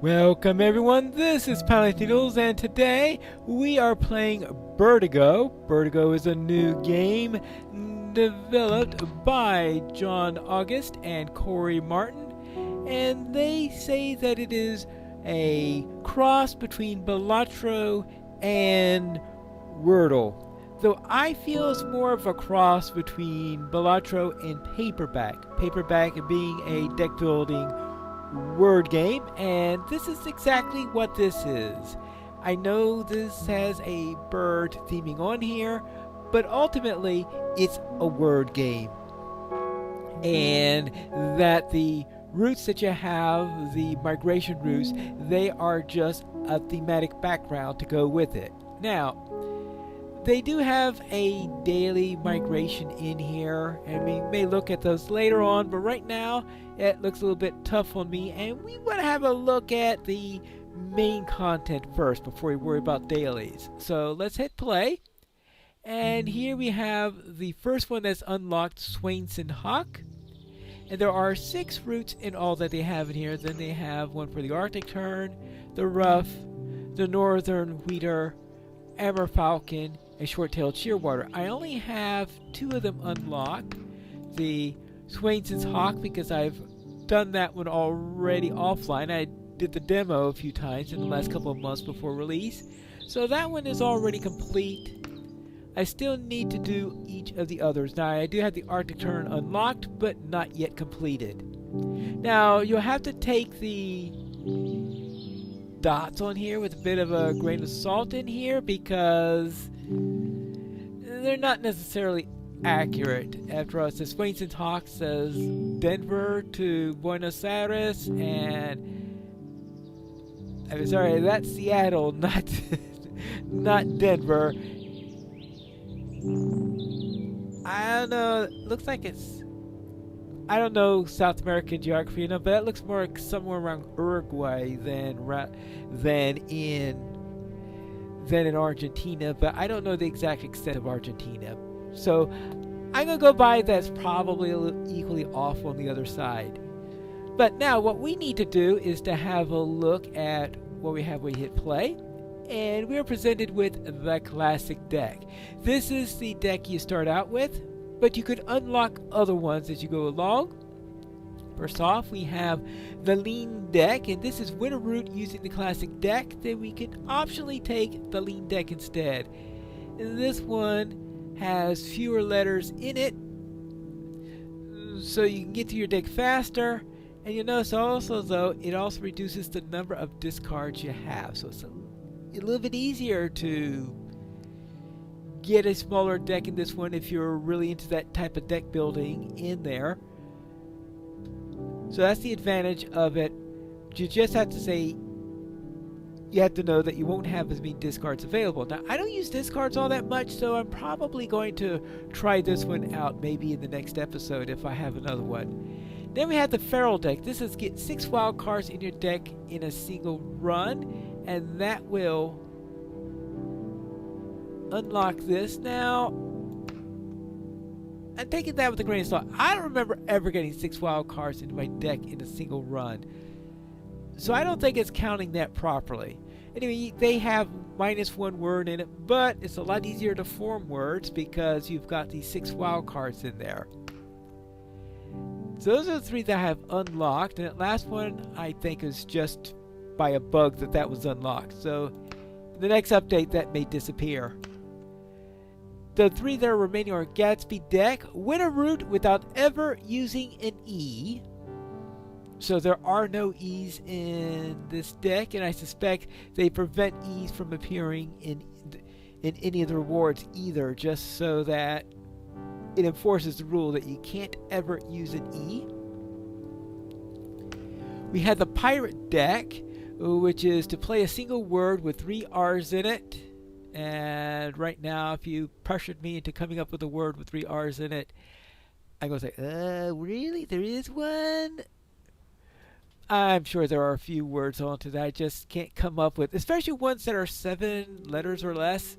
Welcome everyone, this is Palatinoodles and today we are playing Birdigo. Birdigo is a new game developed by John August and Corey Martin, and they say that it is a cross between Balatro and Wordle. Though I feel it's more of a cross between Balatro and Paperback. Paperback being a deck building word game, and this is exactly what this is. I know this has a bird theming on here, but ultimately it's a word game. And that the routes that you have, the migration routes, they are just a thematic background to go with it. Now, they do have a daily migration in here, and we may look at those later on, but right now it looks a little bit tough on me, and we want to have a look at the main content first before we worry about dailies. So let's hit play, and here we have the first one that's unlocked, Swainson Hawk, and there are 6 routes in all that they have in here. Then they have one for the Arctic Tern, the Ruff, the Northern Wheater, Amber Falcon, and Short-tailed Shearwater. I only have 2 of them unlocked. The Swainson's Hawk, because I've done that one already offline. I did the demo a few times in the last couple of months before release. So that one is already complete. I still need to do each of the others. Now I do have the Arctic Tern unlocked, but not yet completed. Now you'll have to take the dots on here with a bit of a grain of salt in here, because they're not necessarily accurate. After all, it says Swainson Hawk says Denver to Buenos Aires, and I'm sorry, that's Seattle, not not Denver. I don't know. It looks like it's, I don't know South American geography enough, but that looks more like somewhere around Uruguay than in Argentina. But I don't know the exact extent of Argentina, so I'm gonna go by that's probably a little equally off on the other side. But now what we need to do is to have a look at what we have when we hit play, and we are presented with the classic deck. This is the deck you start out with, but you could unlock other ones as you go along. First off, we have the lean deck, and this is win a route using the classic deck. Then we can optionally take the lean deck instead. And this one has fewer letters in it, so you can get to your deck faster. And you'll notice also, though, it also reduces the number of discards you have, so it's a little bit easier to get a smaller deck in this one if you're really into that type of deck building in there. So that's the advantage of it. You just have to say, you have to know that you won't have as many discards available. Now, I don't use discards all that much, so I'm probably going to try this one out maybe in the next episode if I have another one. Then we have the Feral deck. This is get 6 wild cards in your deck in a single run, and that will unlock this. Now, I'm taking that with a grain of salt. I don't remember ever getting 6 wild cards into my deck in a single run, so I don't think it's counting that properly. Anyway, they have -1 word in it, but it's a lot easier to form words because you've got these 6 wild cards in there. So those are the 3 that I have unlocked, and that last one I think is just by a bug that was unlocked. So the next update that may disappear. The 3 that are remaining are Gatsby deck, win a route without ever using an E. So there are no E's in this deck, and I suspect they prevent E's from appearing in any of the rewards either, just so that it enforces the rule that you can't ever use an E. We have the Pirate deck, which is to play a single word with 3 R's in it. And right now, if you pressured me into coming up with a word with 3 R's in it, I'm going to say, really? There is one? I'm sure there are a few words onto that I just can't come up with, especially ones that are 7 letters or less.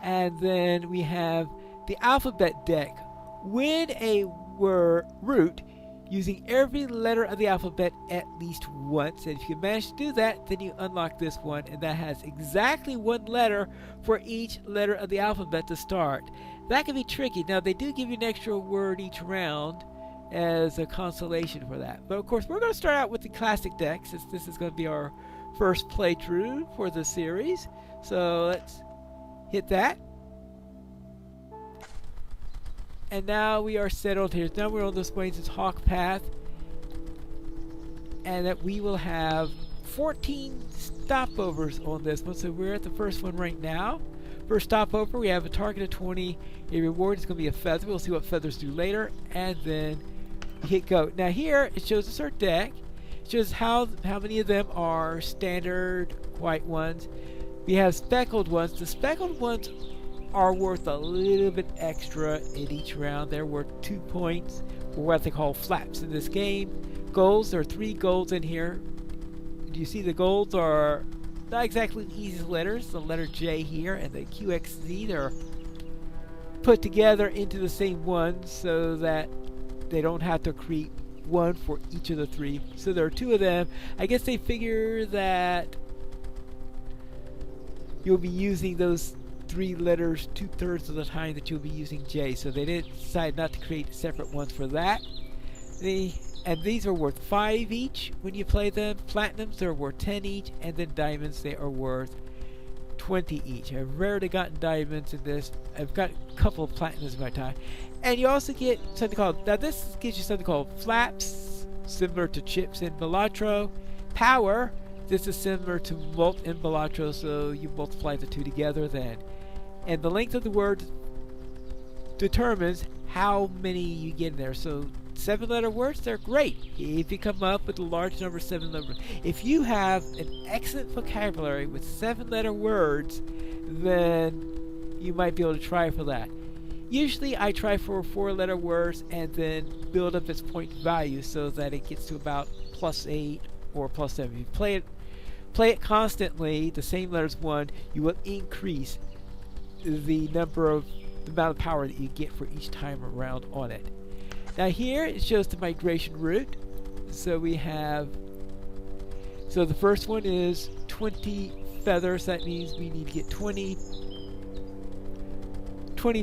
And then we have the Alphabet deck. Win a route using every letter of the alphabet at least once. And if you manage to do that, then you unlock this one, and that has exactly one letter for each letter of the alphabet to start. That can be tricky. Now, they do give you an extra word each round as a consolation for that. But of course, we're going to start out with the classic deck, since this is going to be our first playthrough for the series. So let's hit that. And now we are settled here. Now we're on the Swainson's Hawk Path. And that we will have 14 stopovers on this one. So we're at the first one right now. First stopover, we have a target of 20. A reward is going to be a feather. We'll see what feathers do later. And then hit go. Now here, it shows us our deck. It shows how many of them are standard white ones. We have speckled ones. The speckled ones are worth a little bit extra in each round. They're worth 2 points for what they call flaps in this game. Golds, there are 3 golds in here. Do you see the golds are not exactly the easiest letters? The letter J here and the QXZ, they're put together into the same one so that they don't have to create one for each of the 3. So there are 2 of them. I guess they figure that you'll be using those 3 letters 2/3 of the time that you'll be using J. So they did decide not to create separate ones for that. And these are worth 5 each when you play them. Platinums, they're worth 10 each. And then diamonds, they are worth 20 each. I've rarely gotten diamonds in this. I've got a couple of platinums in my time. And you also get something called, now this gives you something called flaps, similar to chips in Balatro. Power, this is similar to mult in Balatro, so you multiply the 2 together then. And the length of the word determines how many you get in there. So 7-letter words, they're great if you come up with a large number of 7-letter words. If you have an excellent vocabulary with 7-letter words, then you might be able to try for that. Usually I try for 4-letter words and then build up its point value so that it gets to about +8 or +7. If you play it constantly, the same letters one, you will increase the amount of power that you get for each time around on it. Now here it shows the migration route. So we have, so the first one is 20 feathers. That means we need to get 20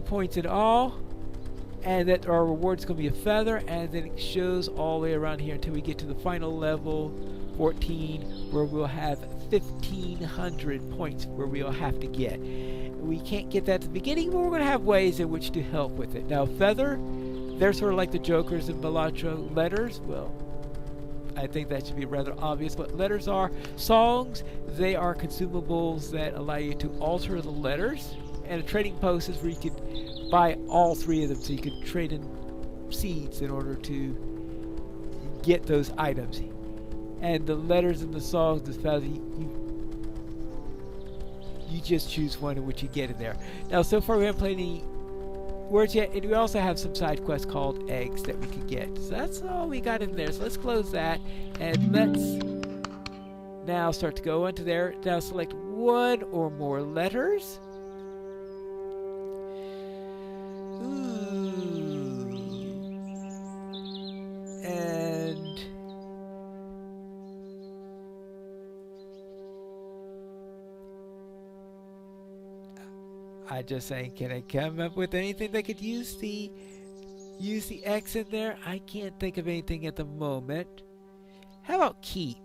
points in all, and that our reward's going to be a feather, and then it shows all the way around here until we get to the final level 14, where we'll have 1,500 points where we'll have to get. We can't get that at the beginning, but we're going to have ways in which to help with it. Now feather, they're sort of like the jokers in Balatro. Letters, well, I think that should be rather obvious what letters are. Songs, they are consumables that allow you to alter the letters. And a trading post is where you could buy all 3 of them, so you could trade in seeds in order to get those items. And the letters in the songs, the feather, you just choose one in which you get in there. Now, so far we haven't played any words yet, and we also have some side quests called eggs that we could get. So that's all we got in there. So let's close that, and let's now start to go into there. Now select 1 or more letters. And I just saying, can I come up with anything that could use the X in there? I can't think of anything at the moment. How about keep?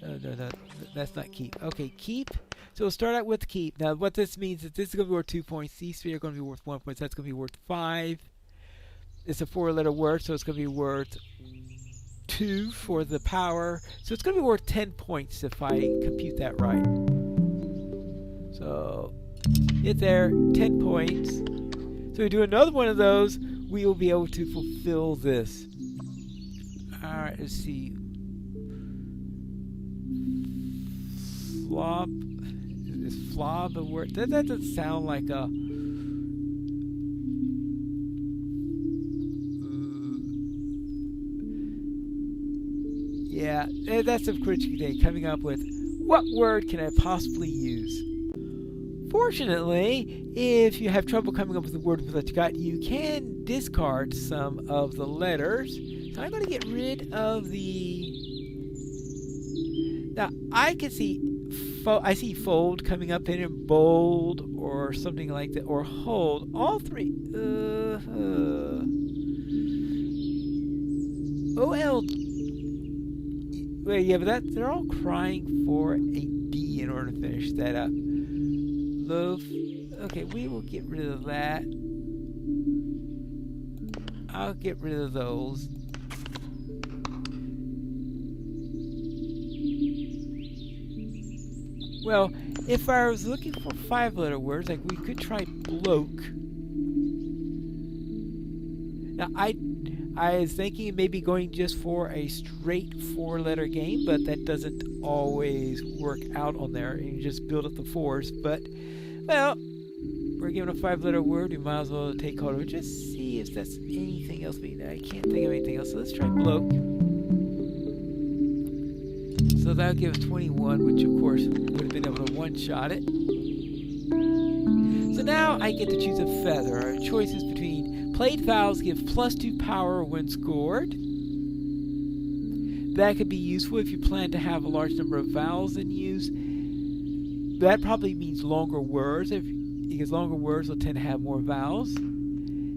No, that's not keep. Okay, keep. So we'll start out with keep. Now what this means is this is going to be worth 2 points. These 3 are going to be worth 1 point. So that's going to be worth 5. It's a 4-letter word, so it's going to be worth 2 for the power. So it's going to be worth 10 points if I compute that right. So hit there, 10 points. So we do another one of those, we will be able to fulfill this. Alright, let's see. Flop. Is flob a word? That doesn't sound like a... Yeah, that's a critical day, coming up with what word can I possibly use? Fortunately, if you have trouble coming up with the word that you got, you can discard some of the letters. So I'm going to get rid of the... Now, I can see... I see fold coming up in bold or something like that, or hold. All three... OL... Wait, yeah, but they're all crying for a D in order to finish that up. Loaf. Okay, we will get rid of that. I'll get rid of those. Well, if I was looking for 5-letter words, like we could try bloke. Now, I was thinking maybe going just for a straight 4-letter game, but that doesn't always work out on there, and you just build up the 4s. But, well, we're given a 5-letter word, we might as well take hold of it. Just see if that's anything else. I can't think of anything else, so let's try bloke. So that'll give us 21, which of course would have been able to one-shot it. So now I get to choose a feather. Our choices between played vowels give +2 power when scored. That could be useful if you plan to have a large number of vowels in use. That probably means longer words, because longer words will tend to have more vowels.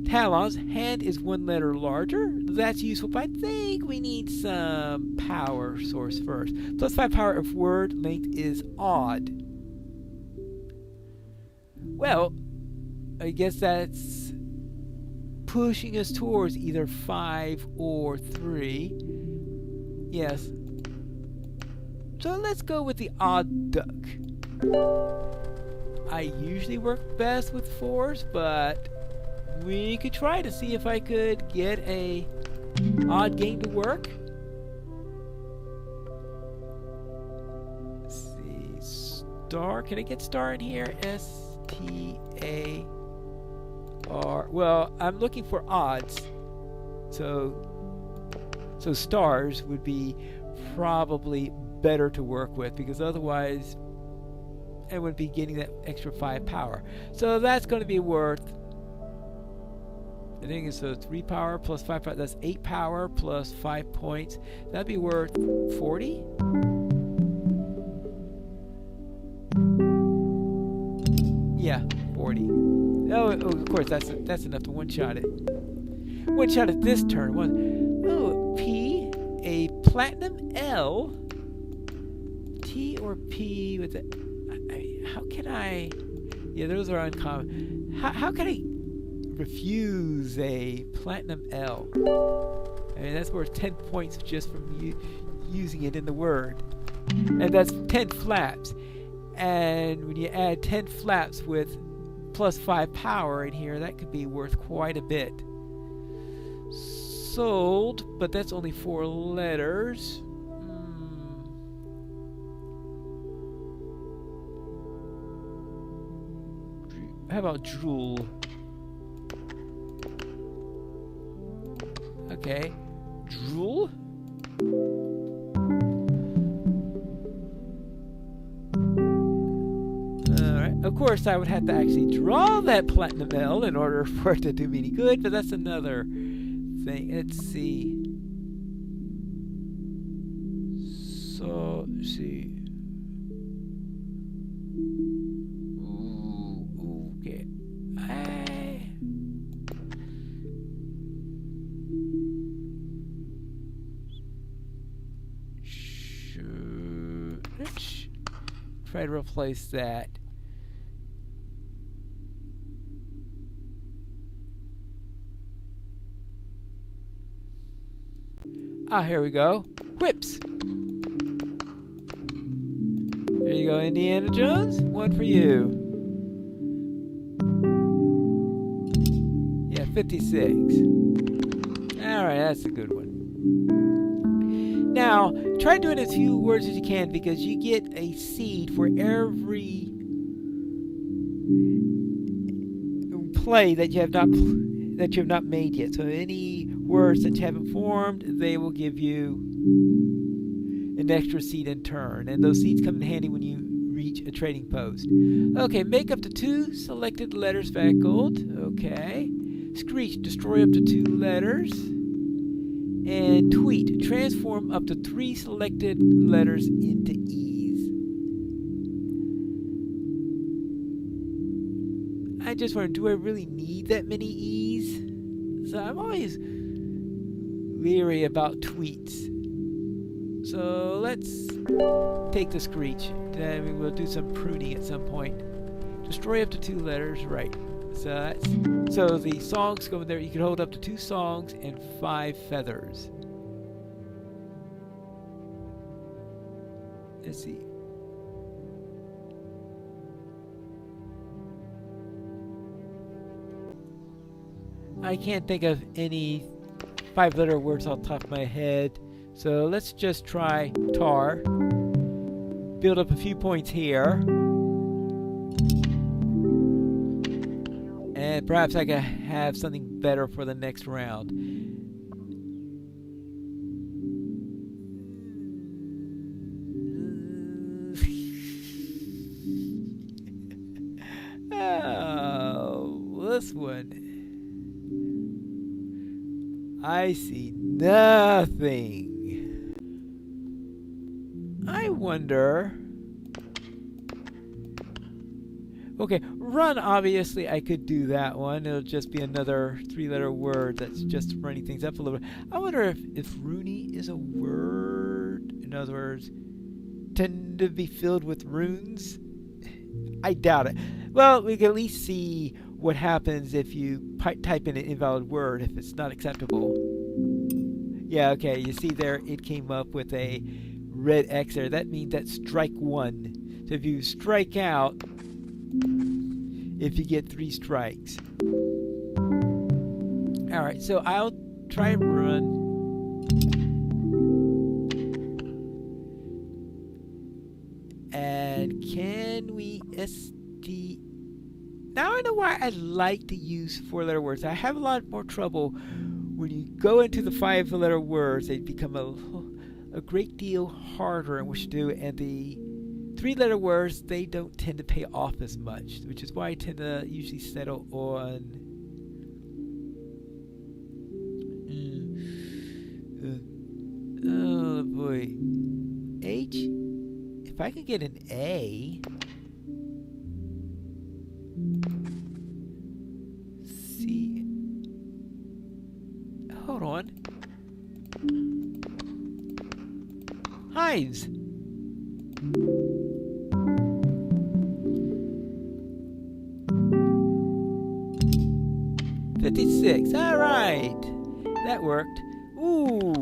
Talons, hand is 1 letter larger. That's useful, but I think we need some power source first. +5 power if word length is odd. Well, I guess that's pushing us towards either 5 or 3. Yes. So let's go with the odd duck. I usually work best with 4s, but we could try to see if I could get a odd game to work. Let's see, star. Can I get star in here? S-T-A-R. Well, I'm looking for odds, so stars would be probably better to work with, because otherwise I wouldn't be getting that extra 5 power. So that's going to be worth, I think it's 3 power plus 5 power. That's 8 power plus 5 points. That'd be worth 40. Yeah, 40. Oh, of course, that's enough to one-shot it. One-shot it this turn. P, a platinum L, T or P with the... how can I... Yeah, those are uncommon. How can I refuse a platinum L? I mean, that's worth 10 points just from using it in the word. And that's 10 flaps. And when you add 10 flaps with +5 power in here, that could be worth quite a bit. Sold, but that's only 4 letters. How about drool? Okay, drool. Alright, of course I would have to actually draw that platinum L in order for it to do me any good, but that's another thing. Let's see. So, let's see. Okay. Let's try to replace that. Here we go. Whips. There you go, Indiana Jones. One for you. Yeah, 56. Alright, that's a good one. Now, try doing as few words as you can, because you get a seed for every play that you have not made yet. So any words that you haven't formed, they will give you an extra seed in turn. And those seeds come in handy when you reach a trading post. Okay, make up to 2 selected letters speckled. Okay. Screech, destroy up to 2 letters. And tweet, transform up to 3 selected letters into E's. I just wonder, do I really need that many E's? So I'm always leery about tweets. So let's take the Screech. Then we'll do some pruning at some point. Destroy up to 2 letters, right. So the songs go in there. You can hold up to 2 songs and 5 feathers. Let's see. I can't think of any 5-letter words off the top of my head. So let's just try tar. Build up a few points here. And perhaps I can have something better for the next round. Oh, this one. I see nothing. I wonder. Okay, run, obviously I could do that one. It'll just be another 3-letter word that's just running things up a little bit. I wonder if Rooney is a word. In other words, tend to be filled with runes. I doubt it. Well, we can at least see what happens if you type in an invalid word if it's not acceptable. Yeah, okay, you see there it came up with a red X there. That means that's strike 1. So if you strike out, if you get 3 strikes. Alright, so I'll try and run. And can we SD? Now I know why I like to use 4-letter words. I have a lot more trouble when you go into the 5-letter words. They become a great deal harder in which to do, and the 3-letter words, they don't tend to pay off as much, which is why I tend to usually settle on oh boy, H. If I can get an A, C. Hold on. Hives. $56. All right, that worked. Ooh.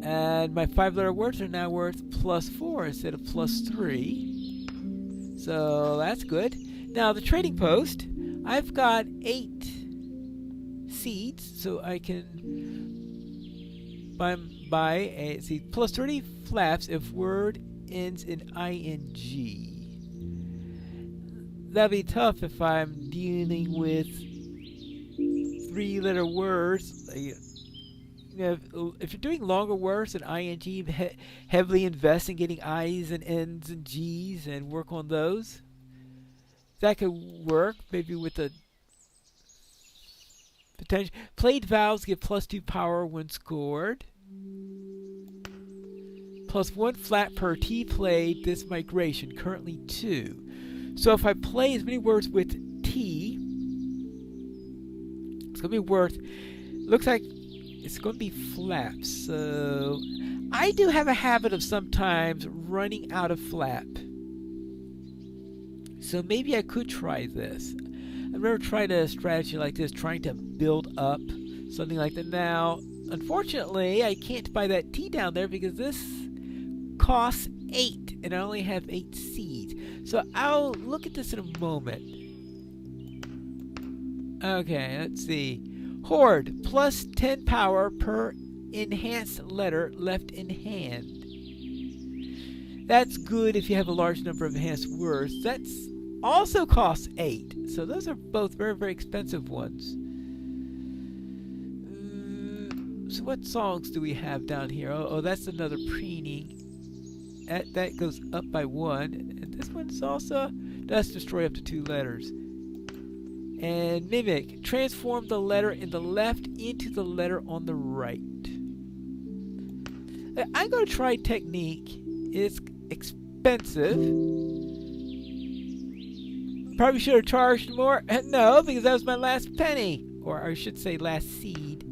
And my 5-letter words are now worth +4 instead of +3. So that's good. Now the trading post, I've got 8 seeds, so I can buy a seed. +30 flaps if word ends in ing. That'd be tough if I'm dealing with 3-letter words. You know, if you're doing longer words than ing, heavily invest in getting i's and n's and g's and work on those. That could work, maybe with the potential. Played vowels give +2 power when scored. +1 flat per T played this migration, currently 2. So if I play as many words with T, it's going to be worth, looks like it's going to be flaps. So I do have a habit of sometimes running out of flap. So maybe I could try this. I've never tried a strategy like this, trying to build up something like that. Now, unfortunately, I can't buy that T down there because this costs 8 and I only have 8 seeds. So I'll look at this in a moment. Okay, let's see. Horde, +10 power per enhanced letter left in hand. That's good if you have a large number of enhanced words. That's also costs 8. So those are both very, very expensive ones. So what songs do we have down here? Oh, that's another preening. That goes up by 1. And this one's also does destroy up to 2 letters. And mimic. Transform the letter in the left into the letter on the right. I'm going to try technique. It's expensive. Probably should have charged more. No, because that was my last penny. Or I should say last seed.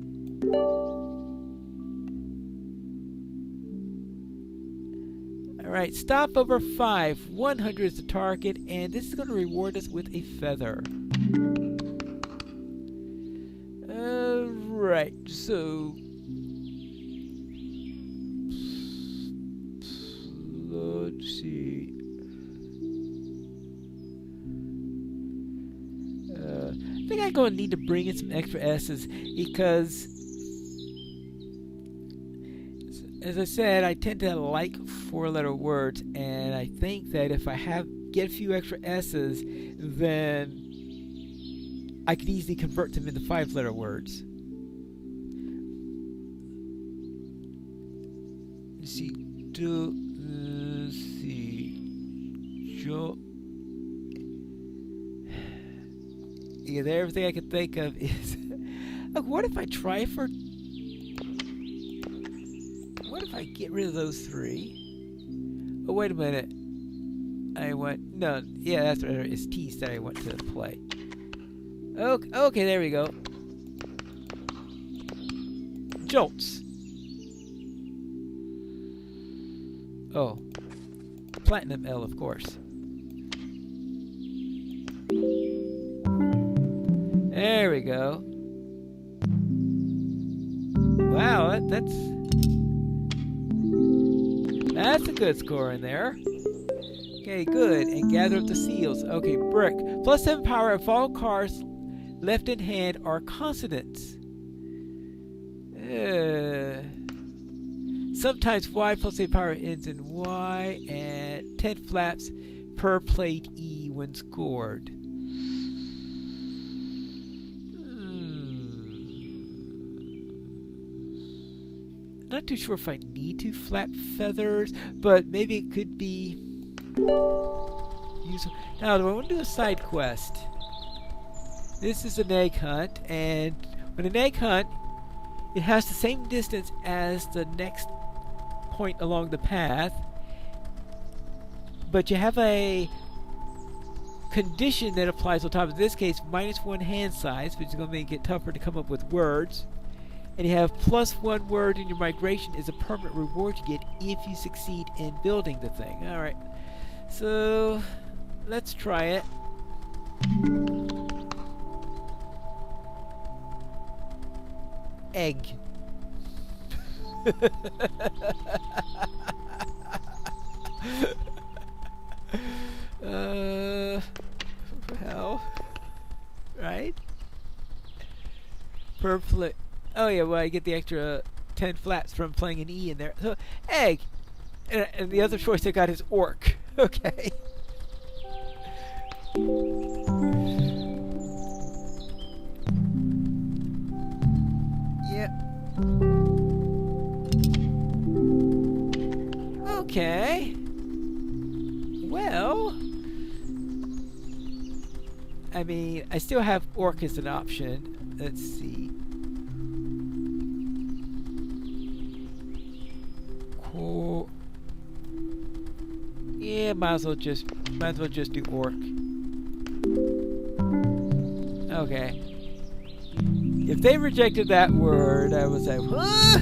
Alright, stop over 5. 100 is the target, and this is going to reward us with a feather. Alright, so... let's see. I think I'm going to need to bring in some extra S's because, as I said, I tend to like 4-letter words, and I think that if I get a few extra S's, then I could easily convert them into 5-letter words. Let's see, yeah, everything I can think of is. What if I try for? What if I get rid of those 3? Oh, wait a minute. I want no. Yeah, that's right. It's T's that I want to play. Okay, there we go. Jolts. Oh, platinum L, of course. There we go. Wow, that's a good score in there. Okay, good. And gather up the seals. Okay, brick. +7 power if all cards left in hand are consonants. Sometimes Y +8 power ends in Y, and 10 flaps per played E when scored. Not too sure if I need to flap feathers, but maybe it could be useful. Now, do I want to do a side quest? This is an egg hunt, and when an egg hunt, it has the same distance as the next point along the path, but you have a condition that applies on top. In this case, -1 hand size, which is going to make it tougher to come up with words. And you have +1 word in your migration is a permanent reward you get if you succeed in building the thing. Alright, so let's try it. Egg. Well, right? Per play. Oh yeah, well I get the extra 10 flaps from playing an E in there. So, egg! And the other choice I got is orc. Okay. Yeah. Okay. Well, I mean, I still have orc as an option. Let's see. Cool. Yeah, might as well just do orc. Okay. If they rejected that word, I was like, what?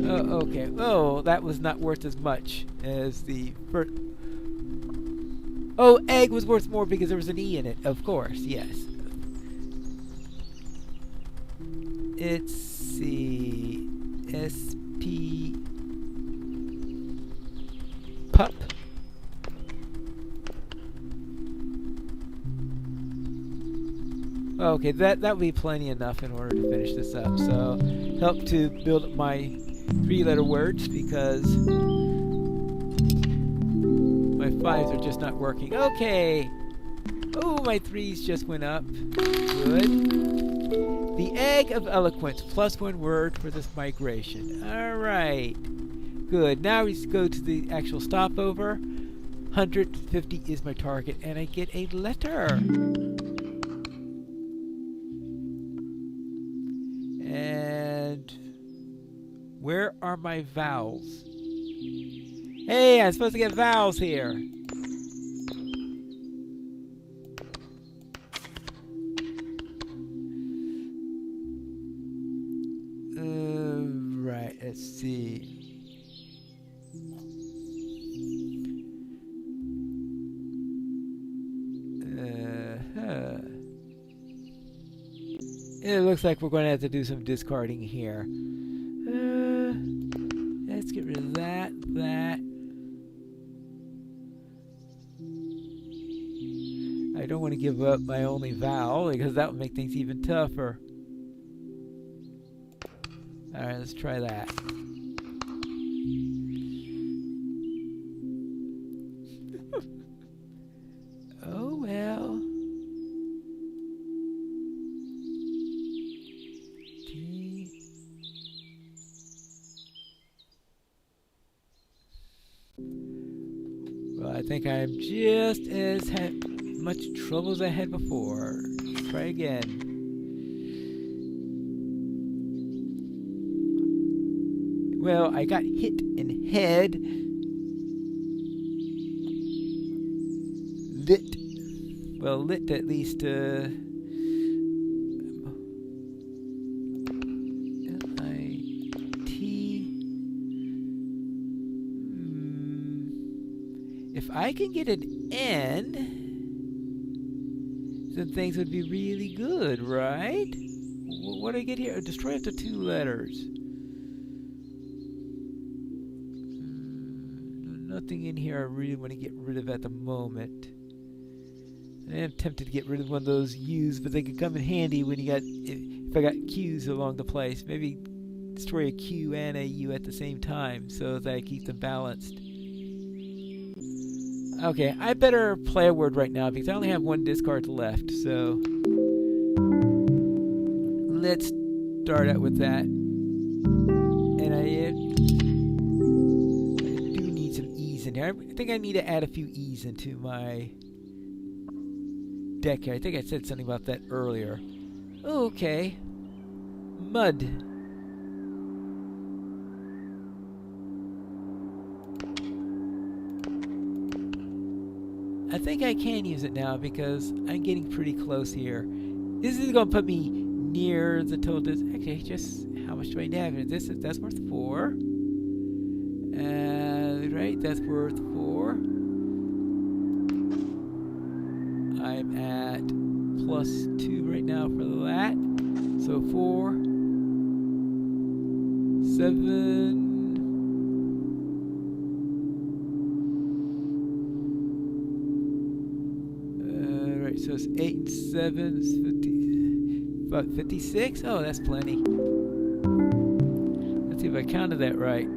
Oh, okay. Oh, that was not worth as much as the first. Oh, egg was worth more because there was an E in it. Of course, yes. Let's see. SP. Pup. Okay, that would be plenty enough in order to finish this up. So, help to build up my 3-letter words because my 5s are just not working. Okay. Oh, my 3s just went up. Good. The egg Spike of Eloquence, +1 word for this migration. Alright. Good. Now we go to the actual stopover. 150 is my target, and I get a letter. And where are my vowels? Hey, I'm supposed to get vowels here. Right, let's see. It looks like we're going to have to do some discarding here. Let's get rid of that. I don't want to give up my only vowel because that would make things even tougher. Alright, let's try that. Oh well. T. Well, I think I'm just as much trouble as I had before. Let's try again. Well, I got hit in head. Lit. Well, lit at least, L-I-T. If I can get an N, then things would be really good, right? What do I get here? Destroy up to 2 letters. Nothing in here I really want to get rid of at the moment. I am tempted to get rid of one of those U's, but they could come in handy when you got, if I got Q's along the place. Maybe destroy a Q and a U at the same time so that I keep them balanced. Okay, I better play a word right now because I only have 1 discard left, so let's start out with that. And I do need some E's in there. I think I need to add a few E's into my deck here. I think I said something about that earlier. Okay. Mud. I think I can use it now because I'm getting pretty close here. This is going to put me near the total distance. Okay, just how much do I have? That's worth 4. Right, that's worth 4. I'm at +2 right now for that. So 4, 7. Right, so it's 8 and 7 is 50, about 56. Oh, that's plenty. Let's see if I counted that right.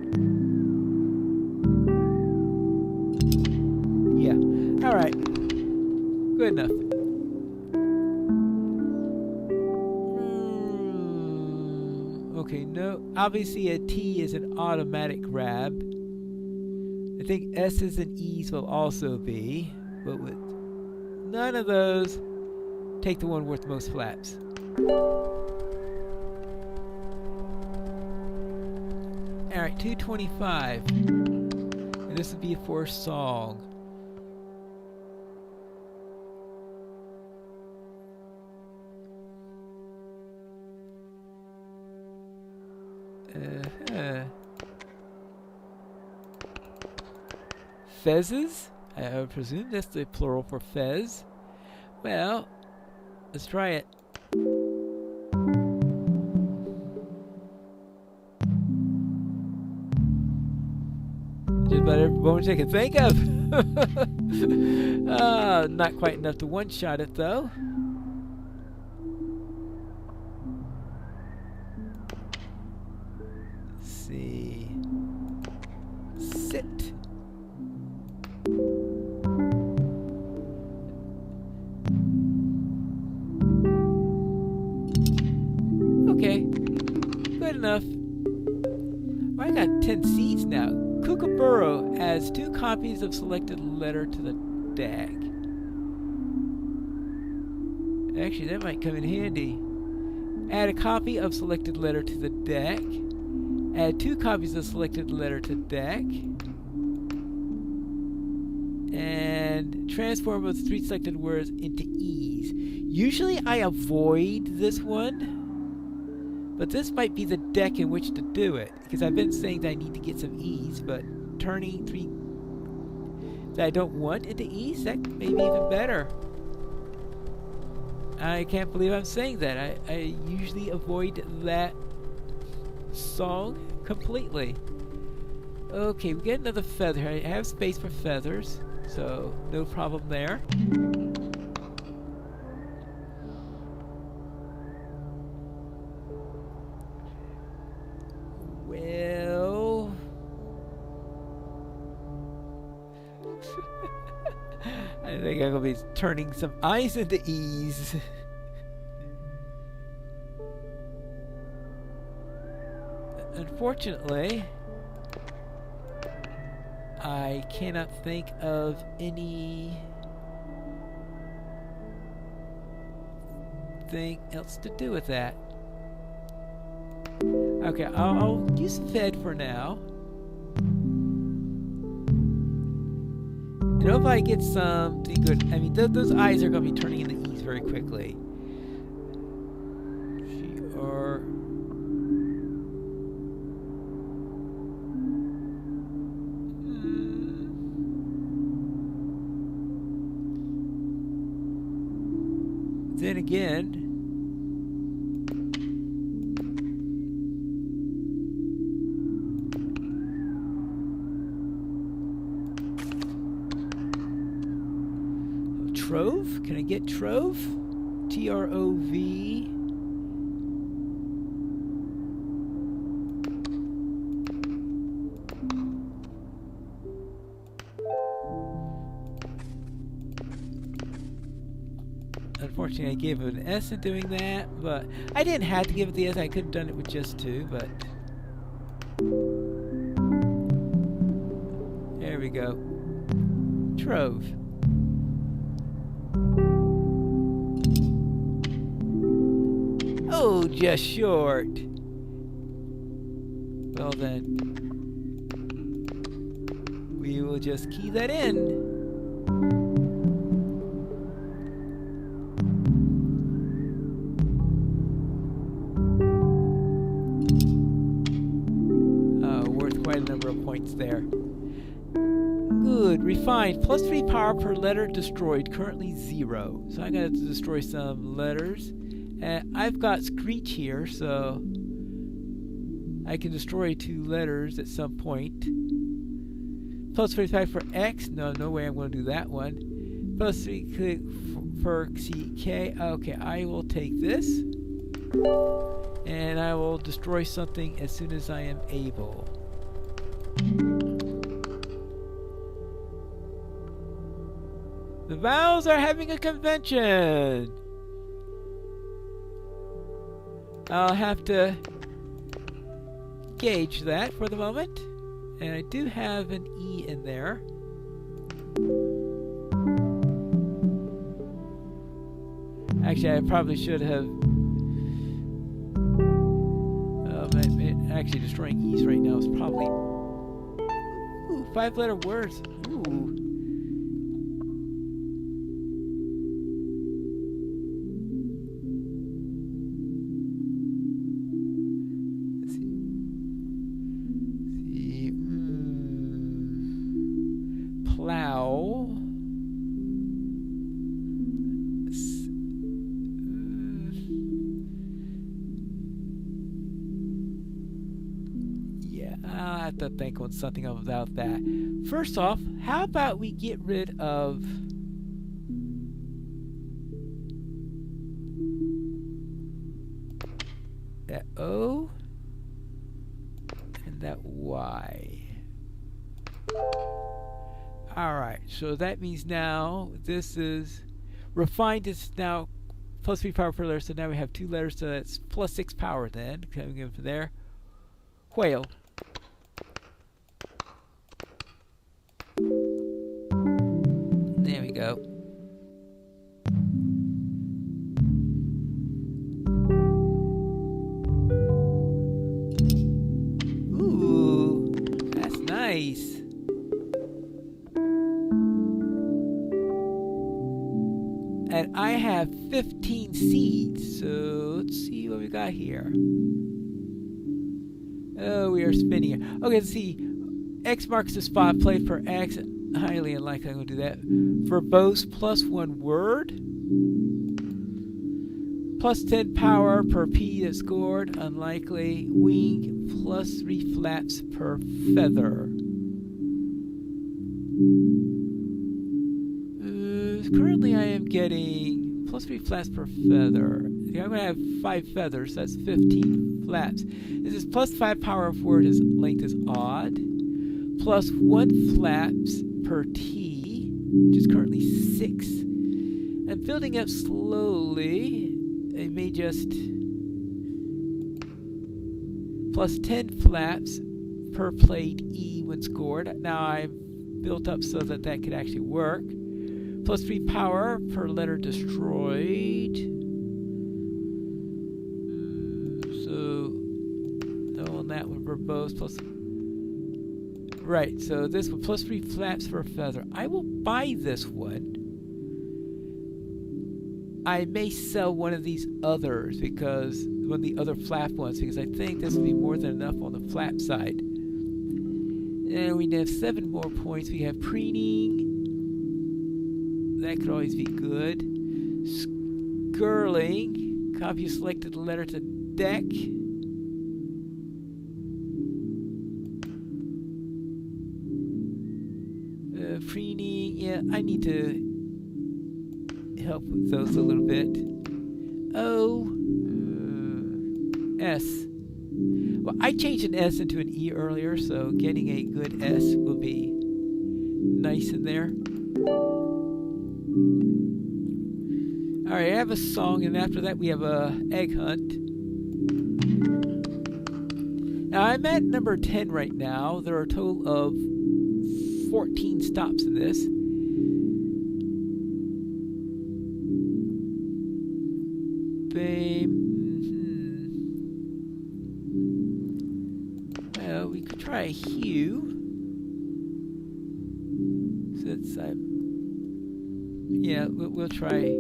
Yeah. All right. Good enough. Okay, no. Obviously, a T is an automatic grab. I think S's and E's will also be, but with none of those, take the one worth most flaps. All right, 225, and this would be for a song. Fezzes? I would presume that's the plural for fez. Well, let's try it. Just about every bonus I can think of. Not quite enough to one-shot it, though. Let's see. Sit. good enough. Oh, I got 10 seeds now. Kookaburra adds 2 copies of selected letter to the deck. Actually, that might come in handy. Add a copy of selected letter to the deck. Add 2 copies of selected letter to deck. And transform those 3 selected words into E's. Usually I avoid this one, but this might be the deck in which to do it, because I've been saying that I need to get some E's, but turning 3 that I don't want into E's, that may be even better. I can't believe I'm saying that. I usually avoid that song completely. Okay, we get another feather. I have space for feathers, so no problem there. Well... I think I'm going to be turning some I's into E's. Unfortunately, I cannot think of anything else to do with that. Okay, I'll use fed for now. And hope I get something good. I mean, those eyes are going to be turning into E's very quickly. Then again, Trove? Can I get Trove? T-R-O-V. Unfortunately, I gave it an S in doing that, but I didn't have to give it the S. I could have done it with just 2, but... There we go. Trove. Oh, just short. Well then, we will just key that in. Worth quite a number of points there. Good, refined. +3 power per letter destroyed. Currently 0. So I'm going to destroy some letters. And I've got Screech here, so I can destroy 2 letters at some point. +45 for X. No way I'm going to do that one. +3 for CK. Okay, I will take this. And I will destroy something as soon as I am able. The vowels are having a convention! I'll have to gauge that for the moment. And I do have an E in there. Actually, I probably should have... actually, destroying E's right now is probably... Ooh, 5-letter words. Ooh. Plow. Yeah, I'll have to think on something about that. First off, how about we get rid of that O and that Y. Alright, so that means now this is refined is now +3 power per letter, so now we have 2 letters, so that's +6 power then, coming in from there. Quail. There we go. Ooh, that's nice. And I have 15 seeds, so let's see what we got here. Oh, we are spinning here. Okay, let's see. X marks the spot. Played for X. Highly unlikely I'm going to do that. Verbose, +1 word. +10 power per P that scored. Unlikely. Wing, +3 flaps per feather. Currently I am getting +3 flaps per feather. Okay, I'm going to have 5 feathers, so that's 15 flaps. This is +5 power of word, his length is odd. +1 flaps per T, which is currently 6. I'm building up slowly. I may just +10 flaps per played E when scored. Now I've built up so that that could actually work. +3 power per letter destroyed. So no on that one. Verbose plus. Right. So this one +3 flaps for a feather. I will buy this one. I may sell one of these others because one of the other flap ones because I think this will be more than enough on the flap side. And we have 7 more points. We have preening. That could always be good. Skirling. Copy a selected letter to deck. Preening. Yeah, I need to help with those a little bit. O. S. Well, I changed an S into an E earlier, so getting a good S will be nice in there. Alright, I have a song, and after that we have a egg hunt. Now, I'm at number 10 right now. There are a total of 14 stops in this. Well, we could try Hue. Since I'm... Yeah, we'll try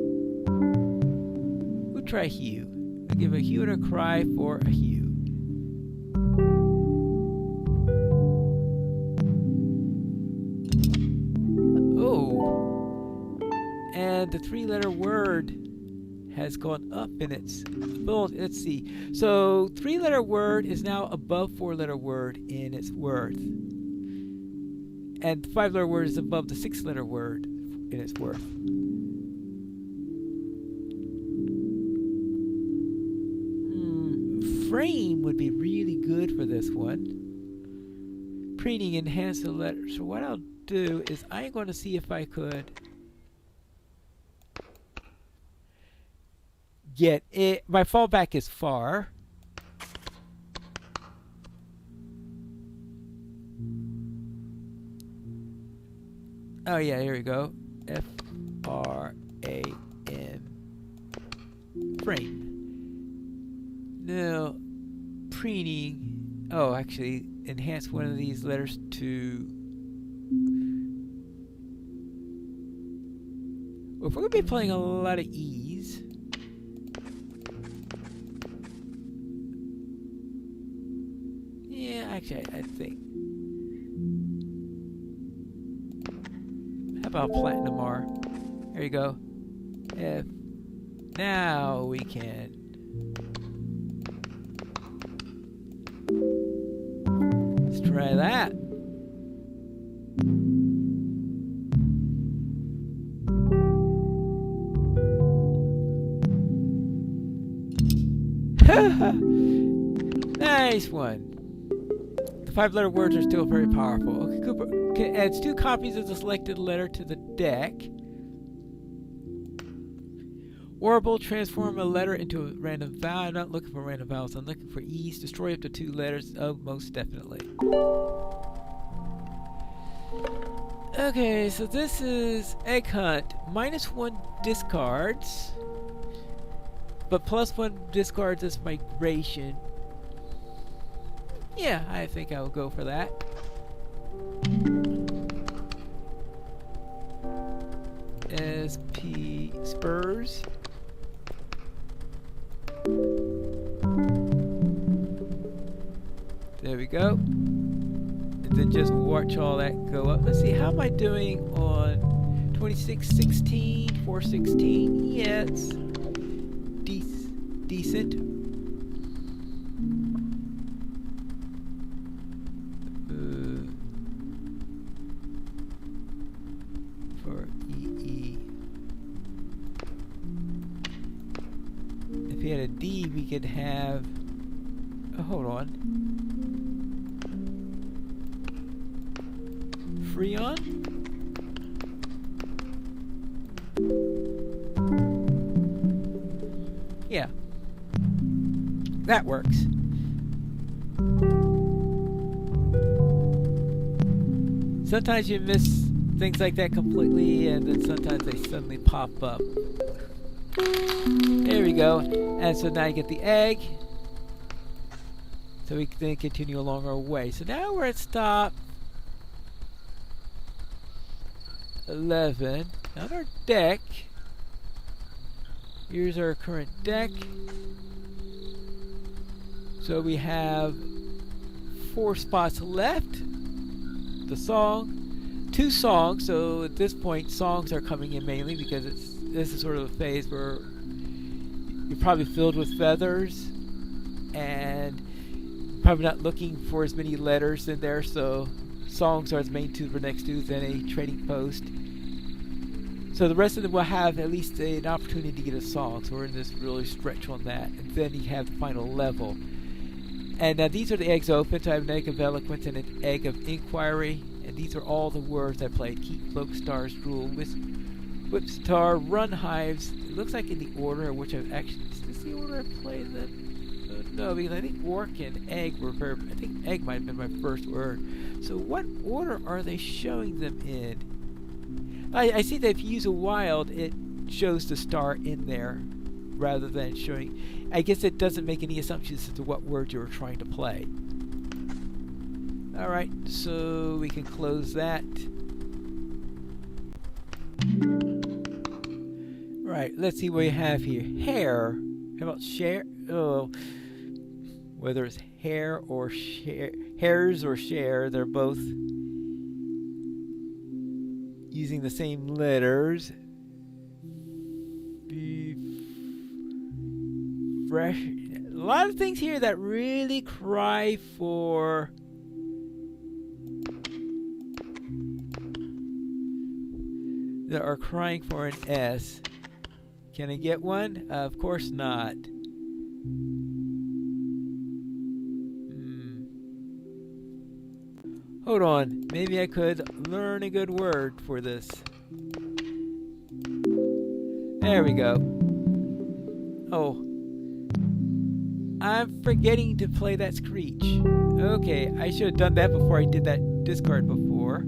Hue. I'll give a hue and a cry for a hue. Oh, and the 3-letter word has gone up in its ability. Let's see. So 3-letter word is now above 4-letter word in its worth, and 5-letter word is above the 6-letter word in its worth. Frame would be really good for this one. Preening enhance the letter. So what I'll do is I'm going to see if I could get it. My fallback is far. Oh yeah, here we go. F-R-A-M. Frame. Now, preening. Oh, actually, enhance one of these letters to. Well, if we're going to be playing a lot of E's. Yeah, actually, I think. How about Platinum R? There you go. F. Now we can. Let's try that. Nice one. The 5-letter words are still very powerful. Okay, Cooper adds 2 copies of the selected letter to the deck. Orbital, transform a letter into a random vowel. I'm not looking for random vowels. I'm looking for E's. Destroy up to 2 letters. Oh, most definitely. Okay, so this is Egg Hunt. -1 discards, but +1 discards is migration. Yeah, I think I will go for that. SP Spurs. There we go. And then just watch all that go up. Let's see, how am I doing on 2616, 416? Yeah, it's decent. For EE. If we had a D, we could have... Oh, hold on. Freon? Yeah. That works. Sometimes you miss things like that completely, and then sometimes they suddenly pop up. There we go. And so now you get the egg. So we can then continue along our way. So now we're at stop 11. On our deck, here's our current deck. So we have 4 spots left. The song, 2 songs. So at this point, songs are coming in mainly because this is sort of a phase where you're probably filled with feathers and probably not looking for as many letters in there. So songs are as main to the next to than a trading post. So the rest of them will have at least an opportunity to get a song. So we're in this really stretch on that. And then you have the final level. And now these are the eggs open. So I have an egg of eloquence and an egg of inquiry. And these are all the words I played. Keep, cloak, stars, drool, whip, sitar, run, hives. It looks like in the order in which I've actually... Is this the order I played them? No, because I think orc and egg were very... I think egg might have been my first word. So what order are they showing them in? I see that if you use a wild, it shows the star in there rather than showing... I guess it doesn't make any assumptions as to what word you're trying to play. Alright, so we can close that. Right, let's see what we have here. Hair. How about share? Oh, whether it's hair or share, hairs or share, they're both using the same letters. Fresh. A lot of things here that really cry for that are crying for an S. Can I get one? Of course not. Hold on. Maybe I could learn a good word for this. There we go. Oh. I'm forgetting to play that screech. Okay, I should have done that before I did that discard before.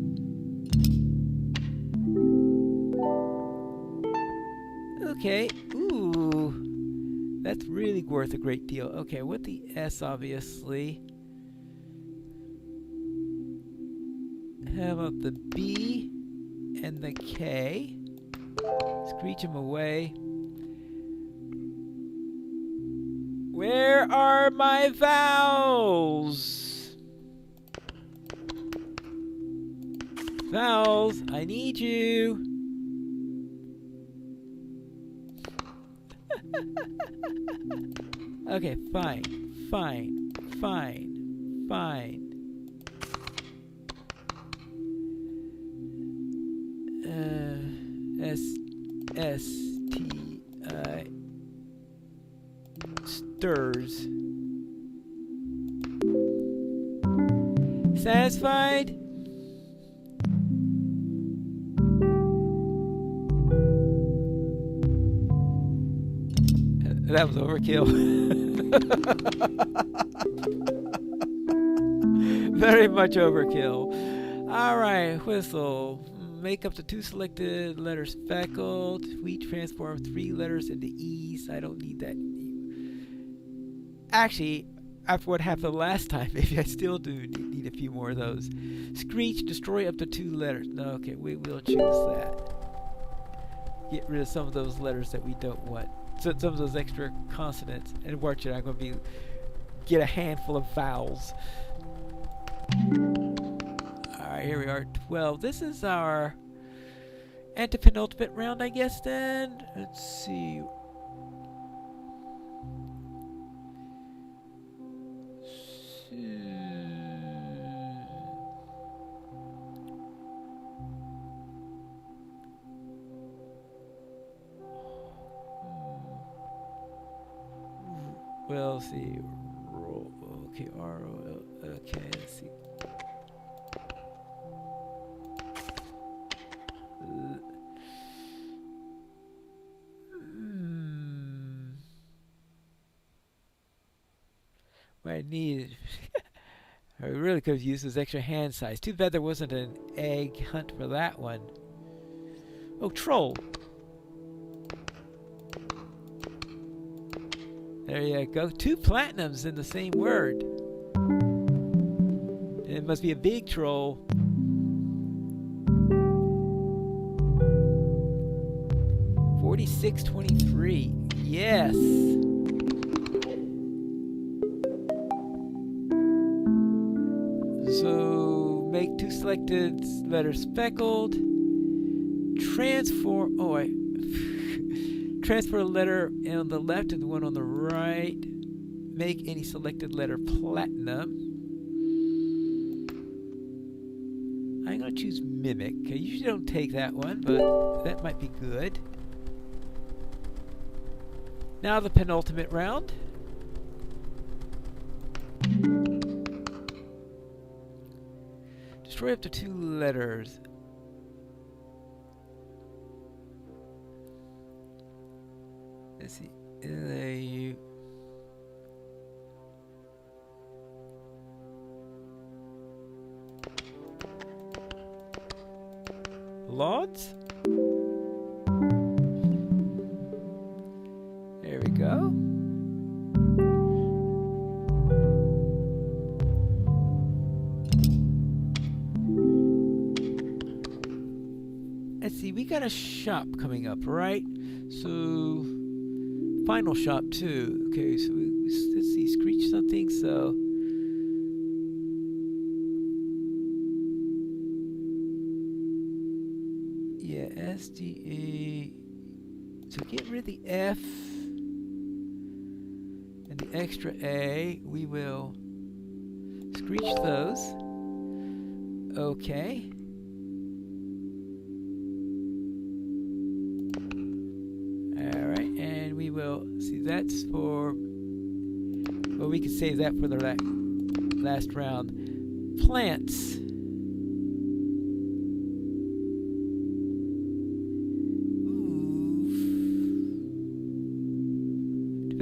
Okay, ooh, that's really worth a great deal. Okay, with the S, obviously. How about the B and the K? Screech them away. Where are my vowels? Vowels, I need you. Okay, fine. S-T-I stirs. Satisfied? That was overkill. Very much overkill. Alright, whistle. Make up to 2 selected letters speckled. We transform 3 letters into E's. I don't need that. Actually, after what happened last time, maybe I still do need a few more of those. Screech, destroy up to 2 letters. No, okay, we will choose that. Get rid of some of those letters that we don't want. So, some of those extra consonants. And watch it, I'm going to get a handful of vowels. Alright, here we are, 12. This is our antepenultimate round, I guess, then. Let's see. Well, let's see. Okay, R-O-L. Okay, let's see. What I need. I really could have used this extra hand size. Too bad there wasn't an egg hunt for that one. Oh, troll. There you go. 2 platinums in the same word. It must be a big troll. $46.23. Yes. So make 2 selected letters speckled. Transform. Oh, transfer a letter on the left and the one on the right. Make any selected letter platinum. I'm going to choose mimic. I usually don't take that one, but that might be good. Now the penultimate round. Destroy up to 2 letters. Let's see. Lauds? There we go. Let's see, we got a shop coming up, right? So, final shop too. Okay, so let's see, screech something, so. Yeah, SDA. So get rid of the F and the extra A. We will screech those. Okay. Alright, and we will see that's for. Well, we can save that for the last round. Plants.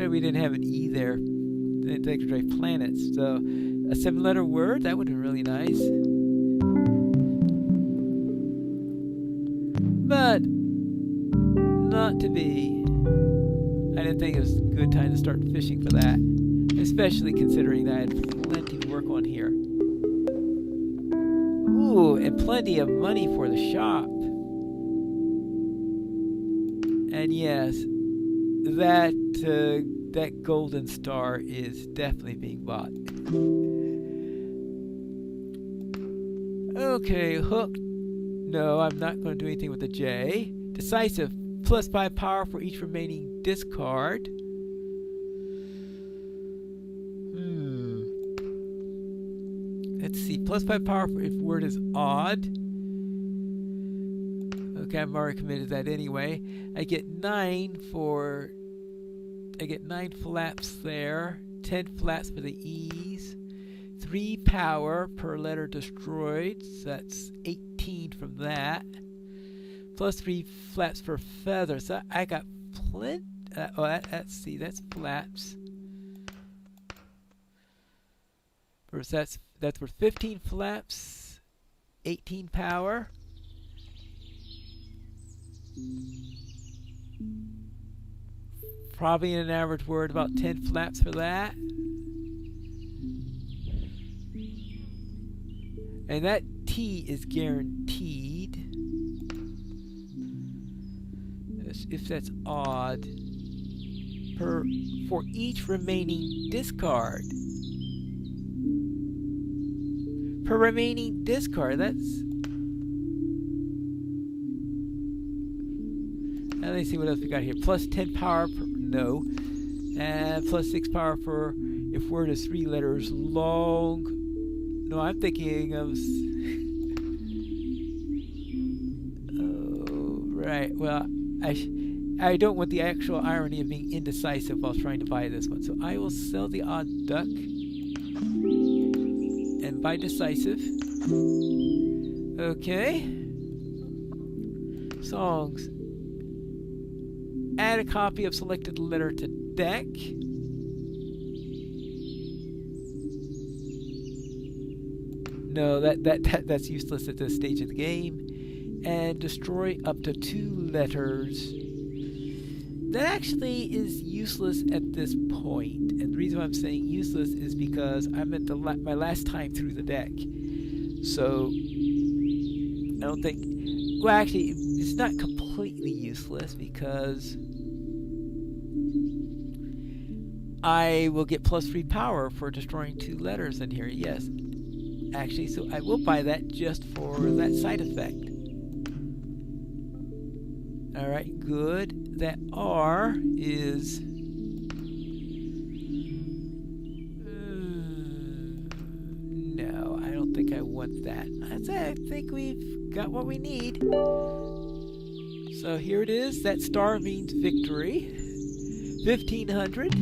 We didn't have an E there. Didn't take to drive planets. So a 7-letter word, that would have been really nice. But not to be. I didn't think it was a good time to start fishing for that. Especially considering that I had plenty to work on here. Ooh, and plenty of money for the shop. And yes, that golden star is definitely being bought. Okay, hook. No, I'm not going to do anything with the J. Decisive. +5 power for each remaining discard. Let's see. +5 power for if word is odd. Okay, I'm already committed to that anyway. I get 9 flaps there. 10 flaps for the E's. 3 power per letter destroyed. So that's 18 from that. +3 flaps for feathers. So I got plenty let's see, that's flaps. First, that's for 15 flaps, 18 power. Probably in an average word, about 10 flaps for that. And that T is guaranteed. If that's odd. For each remaining discard. Per remaining discard, that's... Now let's see what else we got here. Plus 10 power per... No. And plus 6 power for if word is 3 letters long. No, I'm thinking of... Oh, right. Well, I don't want the actual irony of being indecisive while trying to buy this one. So I will sell the odd duck and buy decisive. Okay. Songs. Add a copy of selected letter to deck. No, that's useless at this stage of the game. And destroy up to 2 letters. That actually is useless at this point. And the reason why I'm saying useless is because I'm at my last time through the deck. So, I don't think... Well, actually, it's not completely useless because I will get plus 3 power for destroying 2 letters in here. Yes. Actually, so I will buy that just for that side effect. Alright, good. That R is... no, I don't think I want that. I think we've got what we need. So here it is. That star means victory. 1500.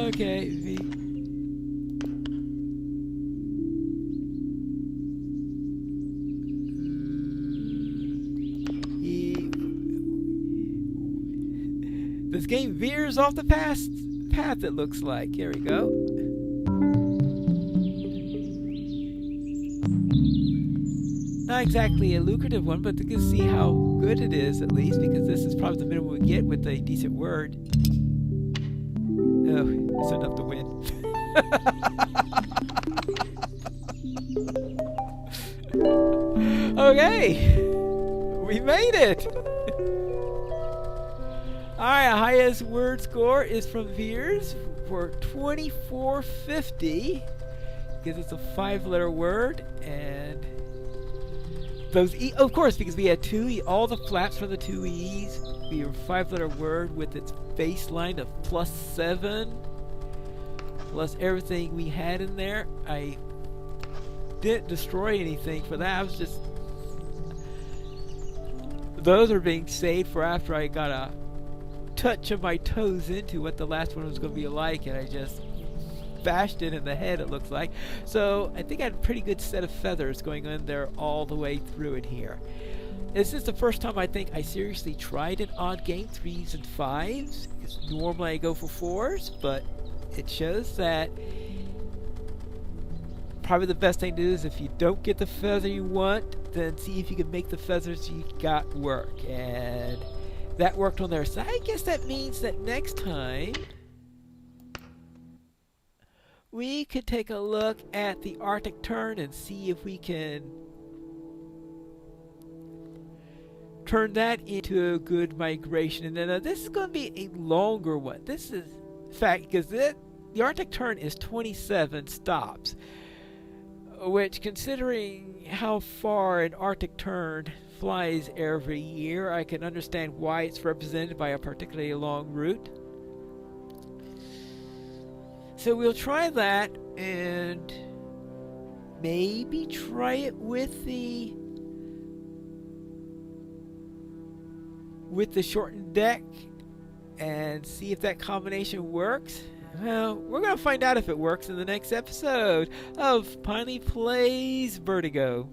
Okay. This game veers off the path, it looks like. Here we go. Not exactly a lucrative one, but you can see how good it is, at least, because this is probably the minimum we get with a decent word. Oh, it's enough to win. Okay! We made it! Alright, highest word score is from Veers for 2450. Because it's a 5-letter word, and those of course, because we had all the flaps for the 2 E's. We have a 5-letter word with its baseline of +7, plus everything we had in there. I didn't destroy anything for that. I was just... Those are being saved for after I got a touch of my toes into what the last one was going to be like, and I just bashed it in the head, it looks like. So I think I had a pretty good set of feathers going in there all the way through it here. This is the first time I think I seriously tried an odd game, 3s and 5s. Because normally I go for 4s, but it shows that probably the best thing to do is if you don't get the feather you want, then see if you can make the feathers you got work. And that worked on there. So I guess that means that next time we could take a look at the Arctic Tern and see if we can turn that into a good migration. And then this is going to be a longer one. This is, in fact, because the Arctic Tern is 27 stops, which, considering how far an Arctic Tern flies every year, I can understand why it's represented by a particularly long route. So we'll try that and maybe try it with the shortened deck and see if that combination works. Well, we're going to find out if it works in the next episode of Piney Plays Birdigo.